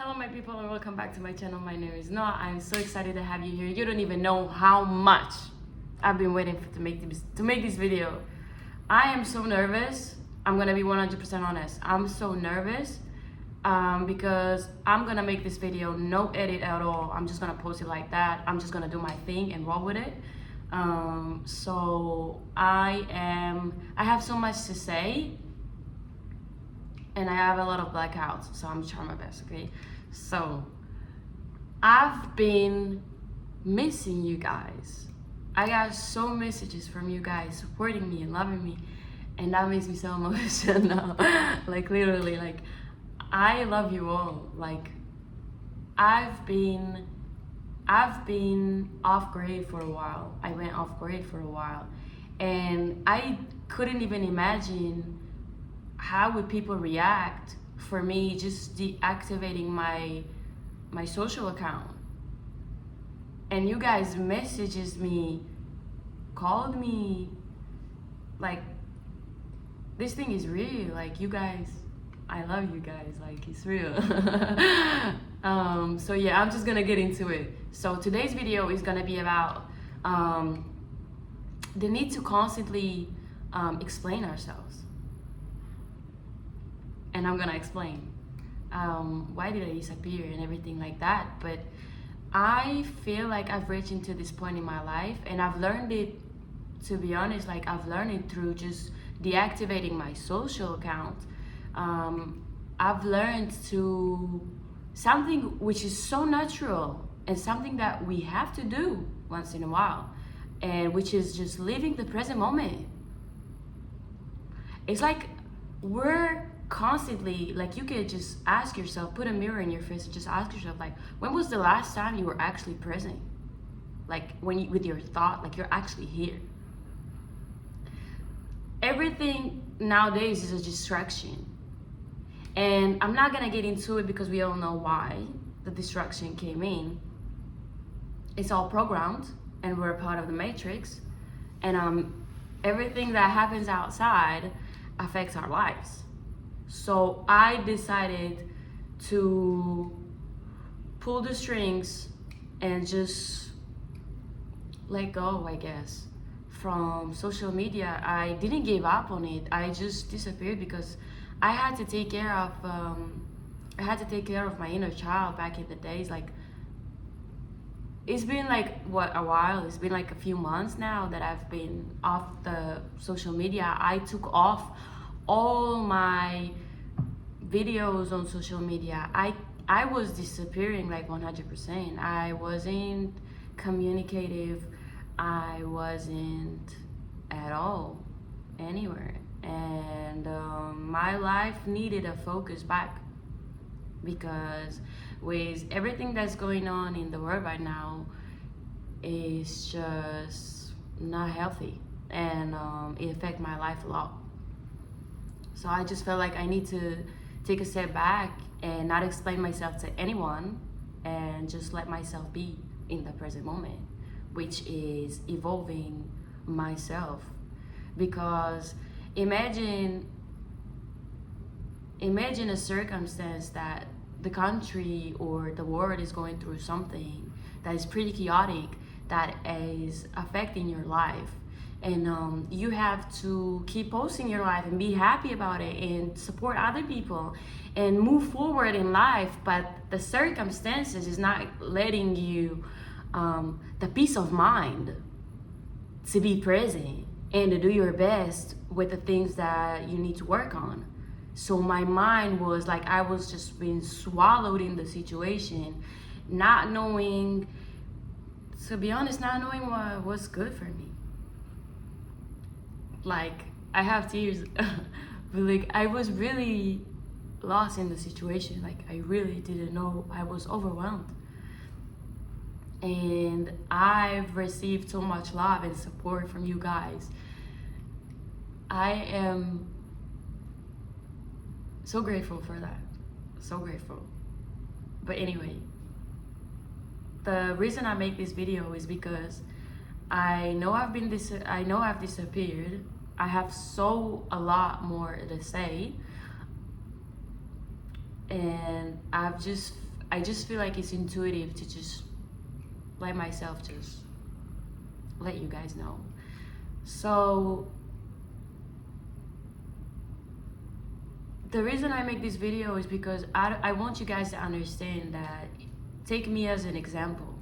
Hello my people and welcome back to my channel. My name is Noah. I'm so excited to have you here. You don't even know how much I've been waiting to make this video. I am so nervous. I'm gonna be 100% honest. I'm so nervous because I'm gonna make this video no edit at all. I'm just gonna post it like that. I'm just gonna do my thing and roll with it. So I have so much to say and I have a lot of blackouts, so I'm trying my best, okay? So I've been missing you guys. I got so messages from you guys supporting me and loving me, and that makes me so emotional. Like literally, like I love you all. Like I've been off grade for a while. I went off grade for a while, and I couldn't even imagine how would people react for me just deactivating my social account. And you guys messages me, called me, like this thing is real. Like you guys, I love you guys, like it's real. So yeah, I'm just gonna get into it. So today's video is gonna be about the need to constantly explain ourselves. And I'm gonna explain why did I disappear and everything like that. But I feel like I've reached into this point in my life, and I've learned it, to be honest, like I've learned it through just deactivating my social account. I've learned to something which is so natural and something that we have to do once in a while, and which is just living the present moment. It's like we're constantly, like you could just ask yourself, put a mirror in your face and just ask yourself, like, when was the last time you were actually present? Like when you, with your thought, like you're actually here. Everything nowadays is a distraction, and I'm not gonna get into it because we all know why the distraction came in. It's all programmed and we're a part of the matrix, and everything that happens outside affects our lives. So I decided to pull the strings and just let go, I guess, from social media. I didn't give up on it. I just disappeared because I had to take care of my inner child back in the days. Like it's been like a while. It's been like a few months now that I've been off the social media. I took off all my videos on social media. I was disappearing like 100%. I wasn't communicative. I wasn't at all anywhere, and my life needed a focus back, because with everything that's going on in the world right now, is just not healthy, and it affects my life a lot. So I just felt like I need to take a step back and not explain myself to anyone, and just let myself be in the present moment, which is evolving myself. Because imagine a circumstance that the country or the world is going through something that is pretty chaotic, that is affecting your life, and you have to keep posting your life and be happy about it and support other people and move forward in life, but the circumstances is not letting you the peace of mind to be present and to do your best with the things that you need to work on. So my mind was like, I was just being swallowed in the situation, not knowing, to be honest, not knowing what was good for me. Like I have tears, but like I was really lost in the situation. Like I really didn't know. I was overwhelmed, and I've received so much love and support from you guys. I am so grateful for that, so grateful. But anyway, the reason I make this video is because I know I've disappeared. I have a lot more to say, and I've just I just feel like it's intuitive to just let myself just let you guys know. So the reason I make this video is because I want you guys to understand that, take me as an example.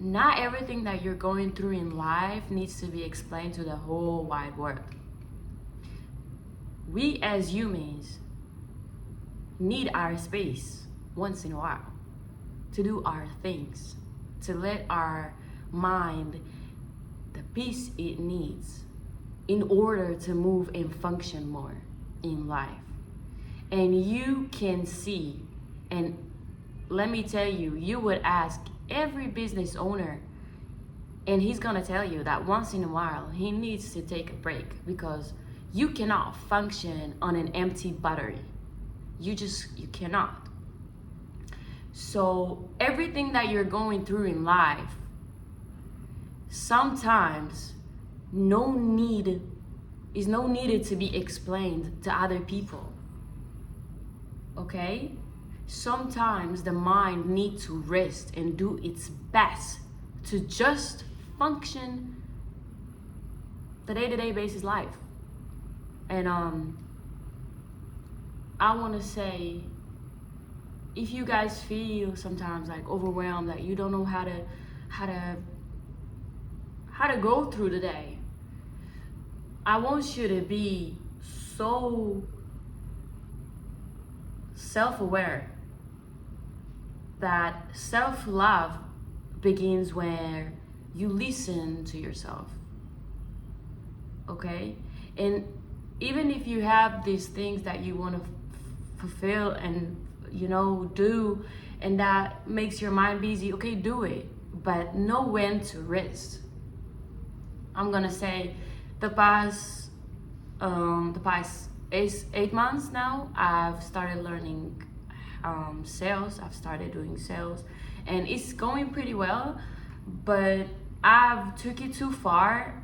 Not everything that you're going through in life needs to be explained to the whole wide world. We as humans need our space once in a while to do our things, to let our mind the peace it needs in order to move and function more in life. And you can see, and let me tell you, you would ask every business owner, and he's gonna tell you that once in a while he needs to take a break, because you cannot function on an empty battery. You cannot. So everything that you're going through in life, sometimes no needed to be explained to other people. Okay? Sometimes the mind needs to rest and do its best to just function the day-to-day basis life. And I want to say, if you guys feel sometimes like overwhelmed, that you don't know how to go through the day, I want you to be so self-aware that self-love begins where you listen to yourself. Okay? And even if you have these things that you want to fulfill and do, and that makes your mind busy, okay, do it, but know when to rest. I'm gonna say the past 8 months now, I've started learning sales. I've started doing sales, and it's going pretty well, but I've took it too far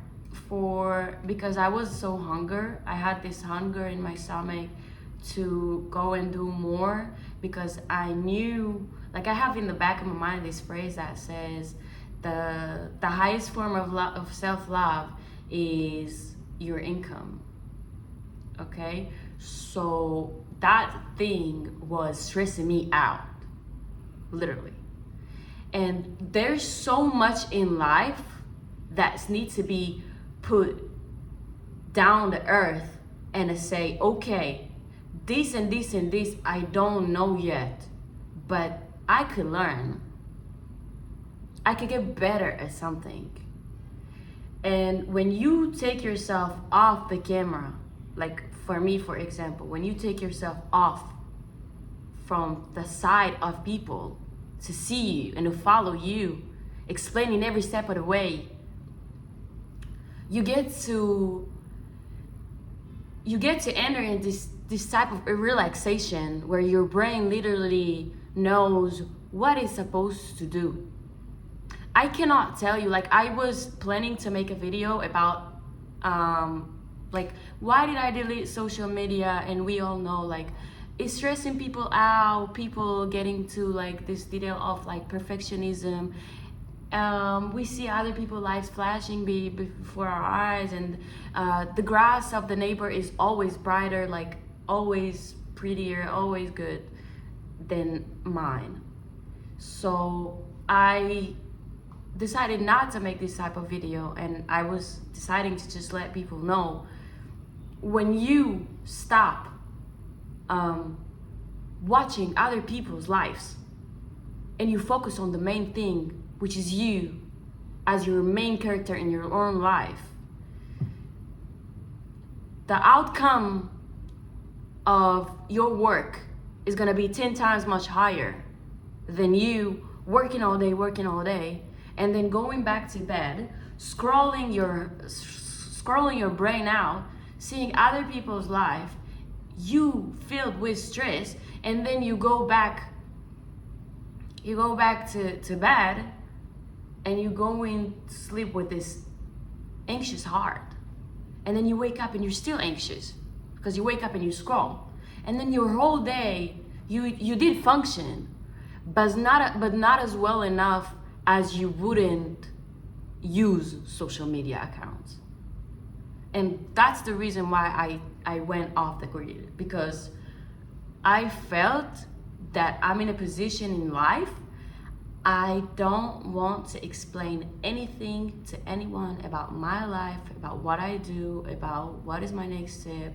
because I was so hungry. I had this hunger in my stomach to go and do more, because I knew, like, I have in the back of my mind this phrase that says the highest form of self-love is your income. Okay, so that thing was stressing me out, literally. And there's so much in life that needs to be put down to earth and to say, okay, this and this and this I don't know yet, but I could learn. I could get better at something. And when you take yourself off the camera, like for me, for example, when you take yourself off from the side of people to see you and to follow you, explaining every step of the way, you get to enter in this type of relaxation where your brain literally knows what it's supposed to do. I cannot tell you, like, I was planning to make a video about like, why did I delete social media? And we all know, like, it's stressing people out, people getting to like this detail of like perfectionism. We see other people's lives flashing before our eyes, and the grass of the neighbor is always brighter, like always prettier, always good than mine. So I decided not to make this type of video, and I was deciding to just let people know, when you stop watching other people's lives and you focus on the main thing, which is you as your main character in your own life, the outcome of your work is going to be 10 times much higher than you working all day, and then going back to bed, scrolling your brain out, seeing other people's life, you filled with stress, and then you go back to bed, and you go in to sleep with this anxious heart, and then you wake up and you're still anxious because you wake up and you scroll, and then your whole day you did function, but not as well enough as you wouldn't use social media accounts. And that's the reason why I went off the grid, because I felt that I'm in a position in life I don't want to explain anything to anyone about my life, about what I do, about what is my next step.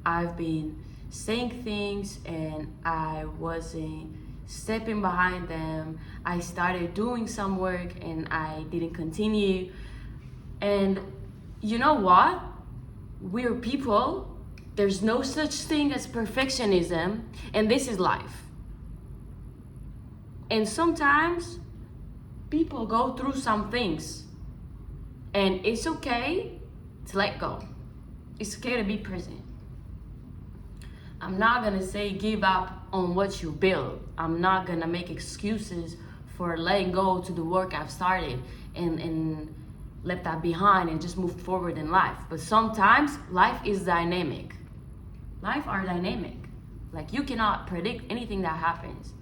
I've been saying things and I wasn't stepping behind them. I started doing some work and I didn't continue. And you know what? We're people. There's no such thing as perfectionism, and this is life. And sometimes people go through some things, and it's okay to let go. It's okay to be present. I'm not gonna say give up on what you build. I'm not gonna make excuses for letting go to the work I've started and left that behind and just move forward in life. But sometimes life is dynamic. Life are dynamic. Like, you cannot predict anything that happens.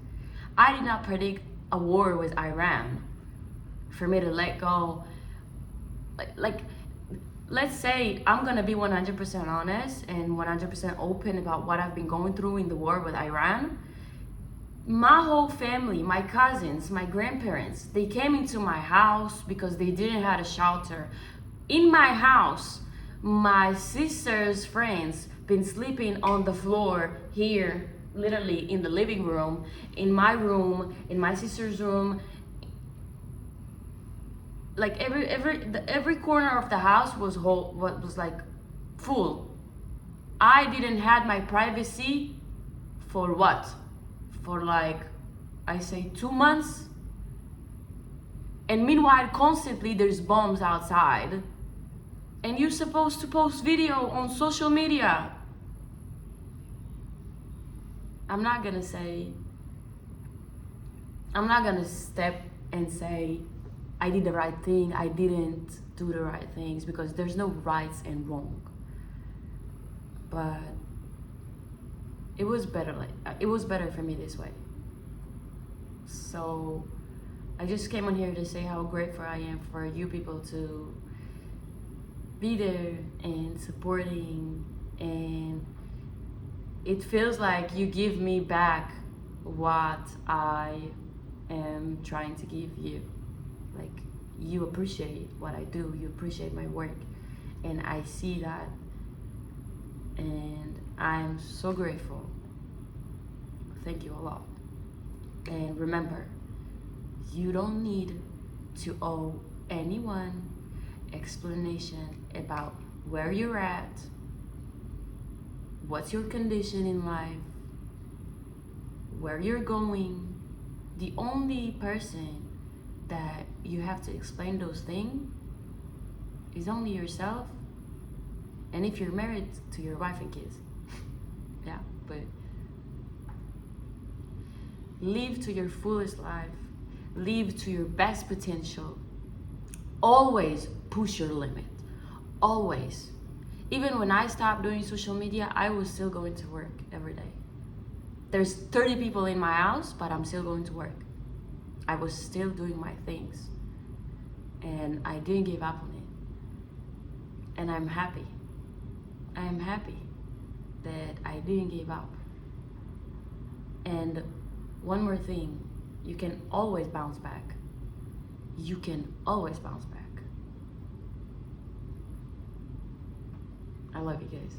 I did not predict a war with Iran for me to let go. Like, let's say I'm gonna be 100% honest and 100% open about what I've been going through in the war with Iran. My whole family, my cousins, my grandparents, they came into my house because they didn't have a shelter. In my house, my sister's friends been sleeping on the floor here, literally in the living room, in my room, in my sister's room. Like every corner of the house was like full. I didn't had my privacy for what? For like, I say 2 months. And meanwhile, constantly there's bombs outside. And you're supposed to post video on social media. I'm not gonna step and say I did the right thing, I didn't do the right things, because there's no rights and wrong. But it was better for me this way. So I just came on here to say how grateful I am for you people to be there and supporting, and it feels like you give me back what I am trying to give you. Like, you appreciate what I do, you appreciate my work, and I see that, and I'm so grateful. Thank you a lot. And remember, you don't need to owe anyone explanation about where you're at, what's your condition in life, where you're going. The only person that you have to explain those things is only yourself, and if you're married, to your wife and kids. Yeah, but live to your fullest life, live to your best potential. Always push your limit, always. Even when I stopped doing social media, I was still going to work every day. There's 30 people in my house, but I'm still going to work. I was still doing my things, and I didn't give up on it. And I'm happy. I am happy that I didn't give up. And one more thing, you can always bounce back. You can always bounce back. I love you guys.